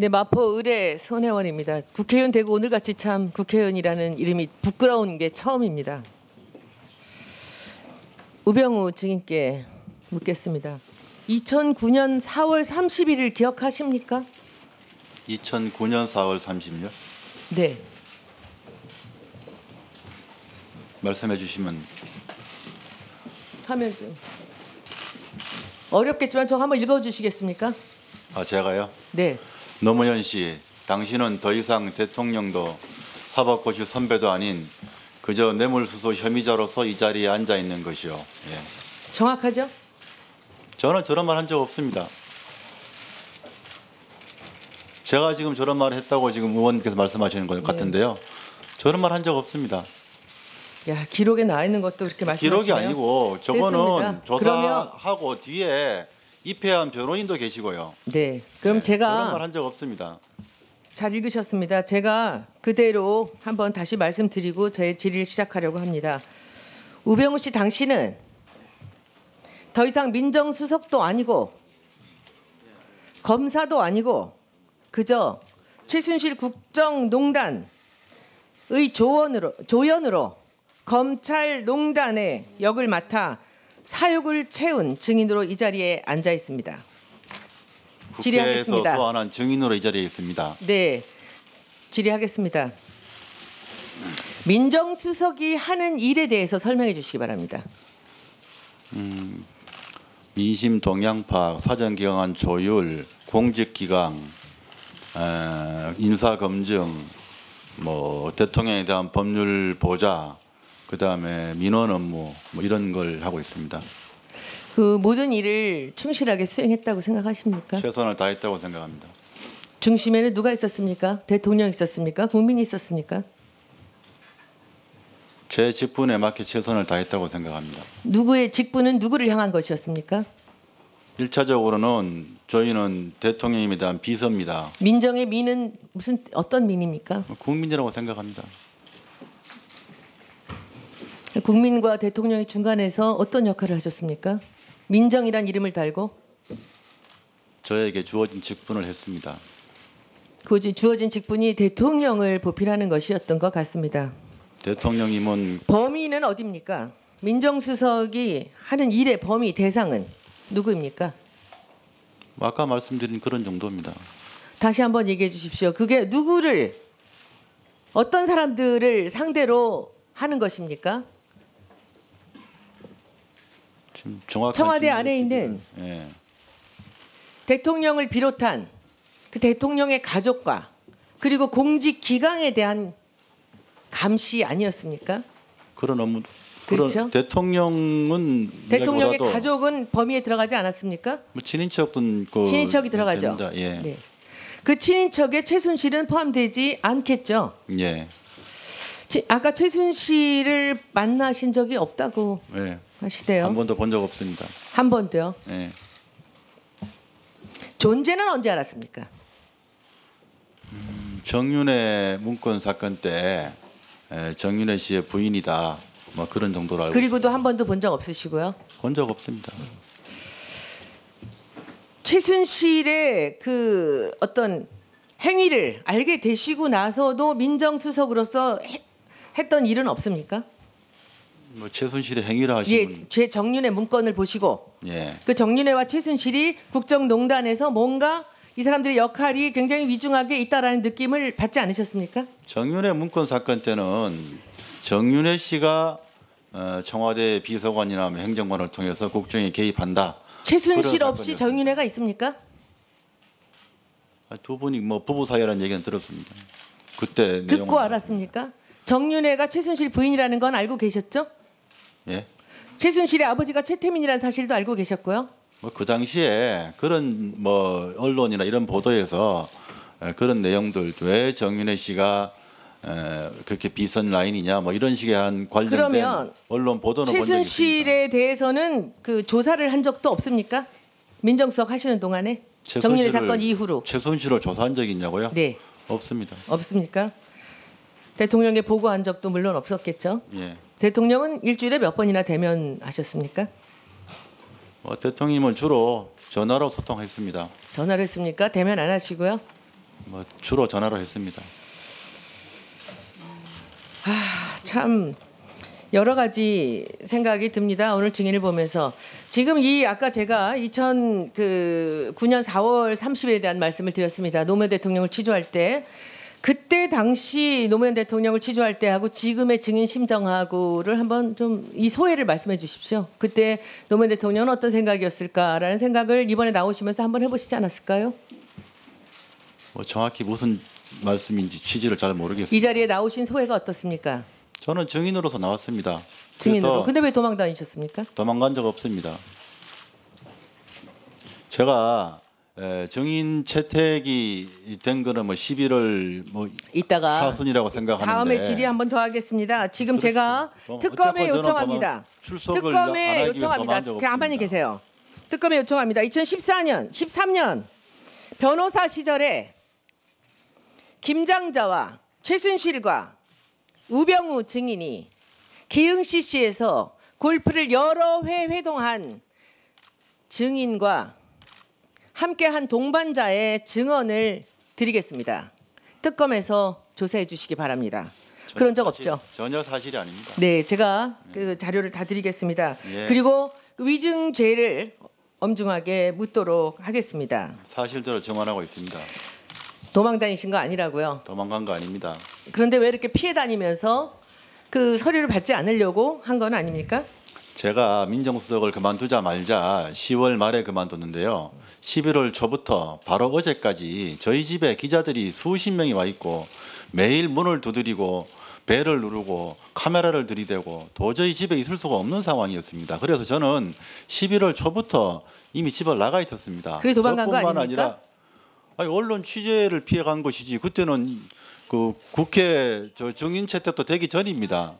네, 마포 의뢰 손혜원입니다. 국회의원 되고 오늘같이 참 국회의원이라는 이름이 부끄러운 게 처음입니다. 우병우 증인께 묻겠습니다. 2009년 4월 30일을 기억하십니까? 2009년 4월 30일? 네. 말씀해 주시면. 하면 좀 어렵겠지만 저 한번 읽어주시겠습니까? 아, 제가요? 네. 노무현 씨, 당신은 더 이상 대통령도 사법고시 선배도 아닌 그저 뇌물수수 혐의자로서 이 자리에 앉아 있는 것이요. 예. 정확하죠? 저는 저런 말 한 적 없습니다. 제가 지금 저런 말을 했다고 지금 의원님께서 말씀하시는 것 같은데요. 저런 말 한 적 없습니다. 야, 기록에 나와 있는 것도 그렇게 말씀하시네요. 기록이 아니고 저거는 됐습니다. 조사하고 뒤에 입회한 변호인도 계시고요. 네. 그럼 네, 제가 저런 말 한 적 없습니다. 잘 읽으셨습니다. 제가 그대로 한번 다시 말씀드리고 저의 질의를 시작하려고 합니다. 우병우 씨, 당신은 더 이상 민정수석도 아니고 검사도 아니고 그저 최순실 국정농단의 조연으로 검찰농단의 역을 맡아 사욕을 채운 증인으로 이 자리에 앉아 있습니다. 국회에서 질의하겠습니다. 소환한 증인으로 이 자리에 있습니다. 네, 질의하겠습니다. 민정수석이 하는 일에 대해서 설명해 주시기 바랍니다. 민심 동향 파악, 사전 기강안 조율, 공직 기강, 인사 검증, 뭐 대통령에 대한 법률 보좌, 그다음에 민원 업무 뭐 이런 걸 하고 있습니다. 그 모든 일을 충실하게 수행했다고 생각하십니까? 최선을 다했다고 생각합니다. 중심에는 누가 있었습니까? 대통령이 있었습니까? 국민이 있었습니까? 제 직분에 맞게 최선을 다했다고 생각합니다. 누구의 직분은 누구를 향한 것이었습니까? 1차적으로는 저희는 대통령님에 대한 비서입니다. 민정의 민은 어떤 민입니까? 국민이라고 생각합니다. 국민과 대통령의 중간에서 어떤 역할을 하셨습니까? 민정이란 이름을 달고 저에게 주어진 직분을 했습니다. 그 주어진 직분이 대통령을 보필하는 것이었던 것 같습니다. 대통령님은 범위는 어디입니까? 민정수석이 하는 일의 범위 대상은 누구입니까? 아까 말씀드린 그런 정도입니다. 다시 한번 얘기해 주십시오. 그게 누구를 어떤 사람들을 상대로 하는 것입니까? 지금 정확한 청와대 안에 있는 예. 대통령을 비롯한 그 대통령의 가족과 그리고 공직 기강에 대한 감시 아니었습니까? 그런 업무. 그렇죠. 그런 대통령은 대통령의 가족은 범위에 들어가지 않았습니까? 뭐 친인척은 친인척이 들어가죠. 됩니다. 예. 네. 그 친인척에 최순실은 포함되지 않겠죠. 예. 아까 최순실을 만나신 적이 없다고 예. 하시대요. 한 번도 본 적 없습니다. 한 번도요. 예. 존재는 언제 알았습니까? 정윤회 문건 사건 때 정윤회 씨의 부인이다. 뭐 그런 정도로 알고. 그리고도 한 번도 본 적 없으시고요. 본 적 없습니다. 최순실의 그 어떤 행위를 알게 되시고 나서도 민정수석으로서 했던 일은 없습니까? 뭐 최순실의 행위를 하신 분. 제 정윤회 문건을 보시고 예. 그 정윤회와 최순실이 국정농단에서 뭔가 이 사람들의 역할이 굉장히 위중하게 있다라는 느낌을 받지 않으셨습니까? 정윤회 문건 사건 때는 정윤회 씨가 청와대 비서관이나 행정관을 통해서 국정에 개입한다. 최순실 없이 정윤회가 있습니까? 두 분이 뭐 부부 사이라는 얘기는 들었습니다. 그때 듣고 알았습니까? 정윤회가 최순실 부인이라는 건 알고 계셨죠? 예. 최순실의 아버지가 최태민이라는 사실도 알고 계셨고요. 뭐 그 당시에 그런 뭐 언론이나 이런 보도에서 그런 내용들 왜 정윤회 씨가 그렇게 비선 라인이냐 뭐 이런 식의 한 관련된 그러면 언론 보도는 본 적이 있습니다. 최순실에 대해서는 그 조사를 한 적도 없습니까? 민정수석 하시는 동안에 정윤회 사건 이후로 최순실을 조사한 적이 있냐고요? 네, 없습니다. 없습니까? 대통령에 보고한 적도 물론 없었겠죠. 예. 대통령은 일주일에 몇 번이나 대면하셨습니까? 대통령님은 주로 전화로 소통했습니다. 전화를 했습니까? 대면 안 하시고요. 뭐 주로 전화로 했습니다. 참 여러 가지 생각이 듭니다. 오늘 증인을 보면서 지금 이 아까 제가 2009년 4월 30일에 대한 말씀을 드렸습니다. 노무현 대통령을 취조할 때 그때 당시 노무현 대통령을 취조할 때하고 지금의 증인 심정하고를 한번 좀 이 소회를 말씀해 주십시오. 그때 노무현 대통령은 어떤 생각이었을까라는 생각을 이번에 나오시면서 한번 해보시지 않았을까요? 뭐 정확히 무슨 말씀인지 취지를 잘 모르겠습니다. 이 자리에 나오신 소회가 어떻습니까? 저는 증인으로서 나왔습니다. 증인으로. 그래서 근데 왜 도망 다니셨습니까? 도망간 적 없습니다. 제가 증인 채택이 된 거는 뭐 11월 뭐 이따가 하순이라고 생각하는데 다음에 질의 한번 더 하겠습니다. 지금 그렇죠. 제가 그럼 특검에 어차피 저는 요청합니다. 출석을 안 특검에 하기 위해서 요청합니다. 도망한 적 가만히 없습니다. 계세요. 특검에 요청합니다. 2014년, 13년 변호사 시절에 김장자와 최순실과 우병우 증인이 기흥 CC에서 골프를 여러 회 회동한 증인과 함께한 동반자의 증언을 드리겠습니다. 특검에서 조사해 주시기 바랍니다. 그런 적 없죠? 전혀 사실이 아닙니다. 네, 제가 그 자료를 다 드리겠습니다. 예. 그리고 그 위증죄를 엄중하게 묻도록 하겠습니다. 사실대로 증언하고 있습니다. 도망 다니신 거 아니라고요. 도망간 거 아닙니다. 그런데 왜 이렇게 피해 다니면서 그 서류를 받지 않으려고 한 건 아닙니까? 제가 민정수석을 그만두자 말자 10월 말에 그만뒀는데요. 11월 초부터 바로 어제까지 저희 집에 기자들이 수십 명이 와 있고 매일 문을 두드리고 벨을 누르고 카메라를 들이대고 도저히 집에 있을 수가 없는 상황이었습니다. 그래서 저는 11월 초부터 이미 집을 나가 있었습니다. 그게 도망간 거 저뿐만 아닙니까? 아니라 아니, 언론 취재를 피해간 것이지 그때는 그 국회 증인 채택도 되기 전입니다.